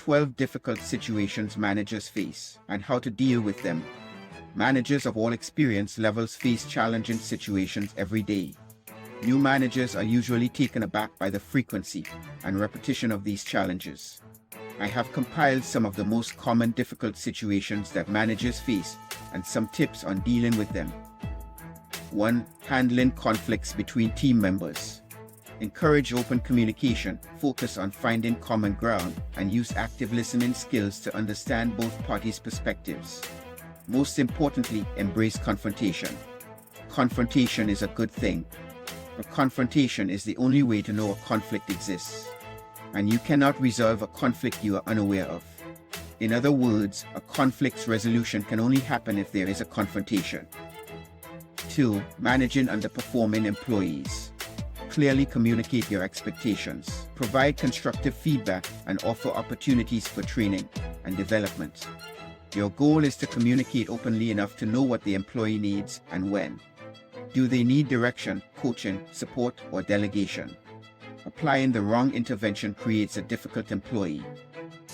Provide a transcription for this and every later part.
12 difficult situations managers face and how to deal with them. Managers of all experience levels face challenging situations every day. New managers are usually taken aback by the frequency and repetition of these challenges. I have compiled some of the most common difficult situations that managers face and some tips on dealing with them. 1. Handling conflicts between team members. Encourage open communication, focus on finding common ground, and use active listening skills to understand both parties' perspectives. Most importantly, embrace confrontation. Confrontation is a good thing. A confrontation is the only way to know a conflict exists. And you cannot resolve a conflict you are unaware of. In other words, a conflict's resolution can only happen if there is a confrontation. 2. Managing underperforming employees. Clearly communicate your expectations, provide constructive feedback, and offer opportunities for training and development. Your goal is to communicate openly enough to know what the employee needs and when. Do they need direction, coaching, support, or delegation? Applying the wrong intervention creates a difficult employee.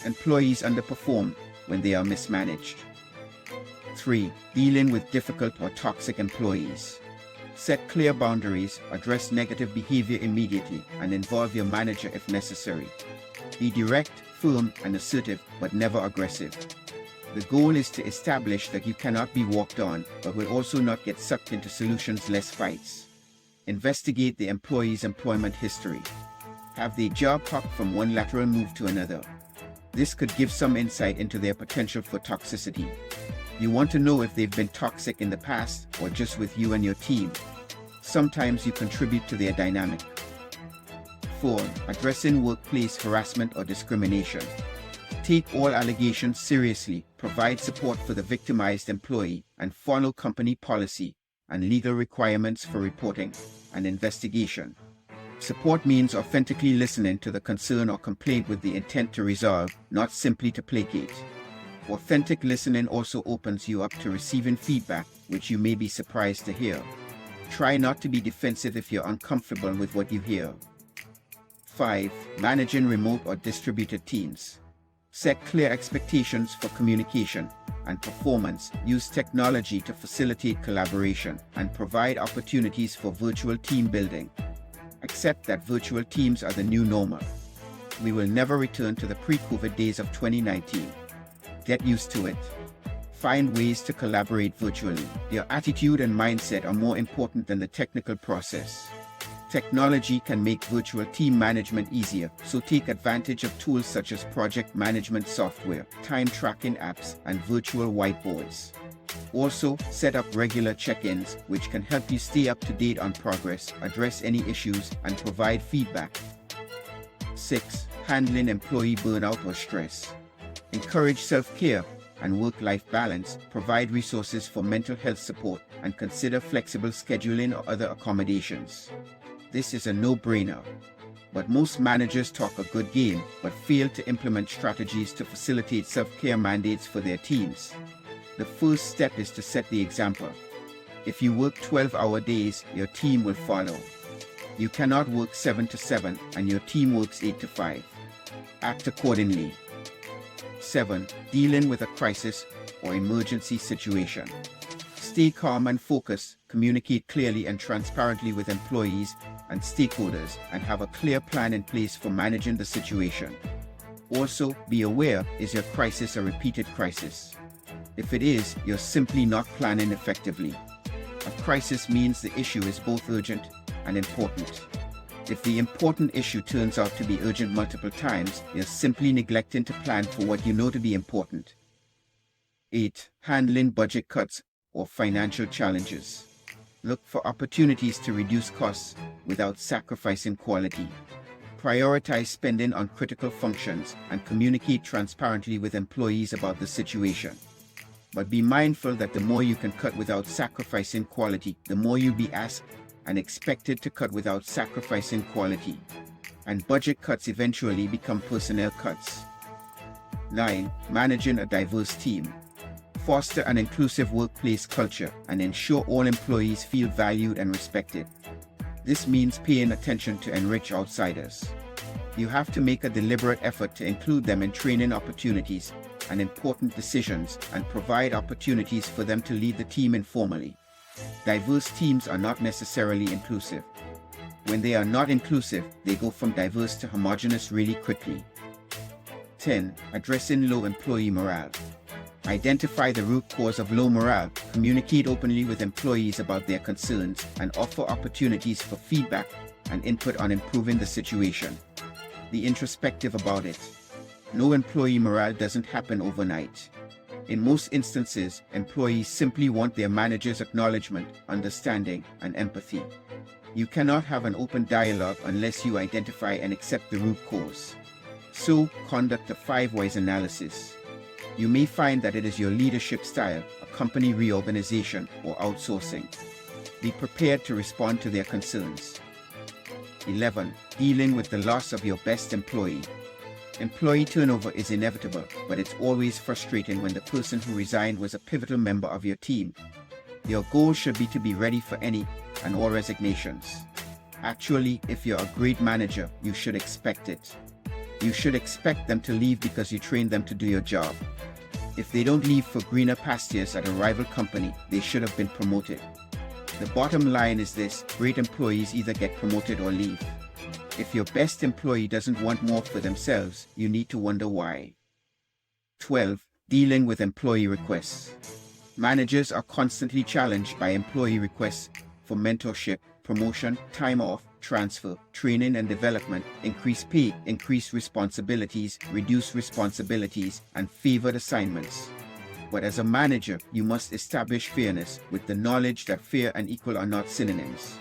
Employees underperform when they are mismanaged. 3. Dealing with difficult or toxic employees. Set clear boundaries, address negative behavior immediately, and involve your manager if necessary. Be direct, firm, and assertive, but never aggressive. The goal is to establish that you cannot be walked on, but will also not get sucked into solutions-less fights. Investigate the employee's employment history. Have they job hopped from one lateral move to another? This could give some insight into their potential for toxicity. You want to know if they've been toxic in the past or just with you and your team. Sometimes you contribute to their dynamic. 4. Addressing workplace harassment or discrimination. Take all allegations seriously, provide support for the victimized employee, and follow company policy and legal requirements for reporting and investigation. Support means authentically listening to the concern or complaint with the intent to resolve, not simply to placate. Authentic listening also opens you up to receiving feedback, which you may be surprised to hear. Try not to be defensive if you're uncomfortable with what you hear. 5. Managing remote or distributed teams. Set clear expectations for communication and performance. Use technology to facilitate collaboration and provide opportunities for virtual team building. Accept that virtual teams are the new normal. We will never return to the pre-COVID days of 2019. Get used to it. Find ways to collaborate virtually. Your attitude and mindset are more important than the technical process. Technology can make virtual team management easier, so take advantage of tools such as project management software, time tracking apps, and virtual whiteboards. Also, set up regular check-ins, which can help you stay up to date on progress, address any issues, and provide feedback. 6. Handling employee burnout or stress. Encourage self-care and work-life balance, provide resources for mental health support, and consider flexible scheduling or other accommodations. This is a no-brainer. But most managers talk a good game, but fail to implement strategies to facilitate self-care mandates for their teams. The first step is to set the example. If you work 12-hour days, your team will follow. You cannot work 7 to 7 and your team works 8 to 5. Act accordingly. 7. Dealing with a crisis or emergency situation. Stay calm and focused, communicate clearly and transparently with employees and stakeholders, and have a clear plan in place for managing the situation. Also, be aware, is your crisis a repeated crisis? If it is, you're simply not planning effectively. A crisis means the issue is both urgent and important. If the important issue turns out to be urgent multiple times, you're simply neglecting to plan for what you know to be important. 8. Handling budget cuts or financial challenges. Look for opportunities to reduce costs without sacrificing quality. Prioritize spending on critical functions and communicate transparently with employees about the situation. But be mindful that the more you can cut without sacrificing quality, the more you'll be asked and expected to cut without sacrificing quality. And budget cuts eventually become personnel cuts. 9. Managing a diverse team. Foster an inclusive workplace culture and ensure all employees feel valued and respected. This means paying attention to enrich outsiders. You have to make a deliberate effort to include them in training opportunities and important decisions and provide opportunities for them to lead the team informally. Diverse teams are not necessarily inclusive. When they are not inclusive, they go from diverse to homogeneous really quickly. 10. Addressing low employee morale. Identify the root cause of low morale, communicate openly with employees about their concerns, and offer opportunities for feedback and input on improving the situation. Be introspective about it. No employee morale doesn't happen overnight. In most instances, employees simply want their manager's acknowledgement, understanding, and empathy. You cannot have an open dialogue unless you identify and accept the root cause. So, conduct a 5 whys analysis. You may find that it is your leadership style, a company reorganization, or outsourcing. Be prepared to respond to their concerns. 11. Dealing with the loss of your best employee. Employee turnover is inevitable, but it's always frustrating when the person who resigned was a pivotal member of your team. Your goal should be to be ready for any and all resignations. Actually, if you're a great manager, you should expect it. You should expect them to leave because you trained them to do your job. If they don't leave for greener pastures at a rival company, they should have been promoted. The bottom line is this: great employees either get promoted or leave. If your best employee doesn't want more for themselves, you need to wonder why. 12. Dealing with employee requests. Managers are constantly challenged by employee requests for mentorship, promotion, time off, transfer, training and development, increased pay, increased responsibilities, reduced responsibilities, and favored assignments. But as a manager, you must establish fairness with the knowledge that fair and equal are not synonyms.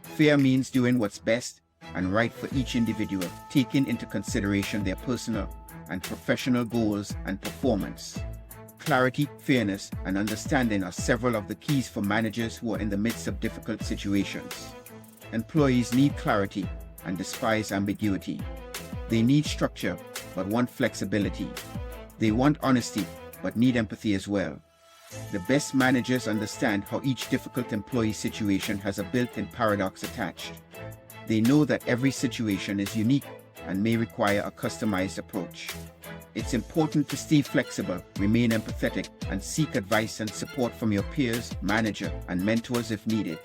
Fair means doing what's best and right for each individual, taking into consideration their personal and professional goals and performance. Clarity, fairness, and understanding are several of the keys for managers who are in the midst of difficult situations. Employees need clarity and despise ambiguity. They need structure, but want flexibility. They want honesty, but need empathy as well. The best managers understand how each difficult employee situation has a built-in paradox attached. They know that every situation is unique and may require a customized approach. It's important to stay flexible, remain empathetic, and seek advice and support from your peers, manager, and mentors if needed.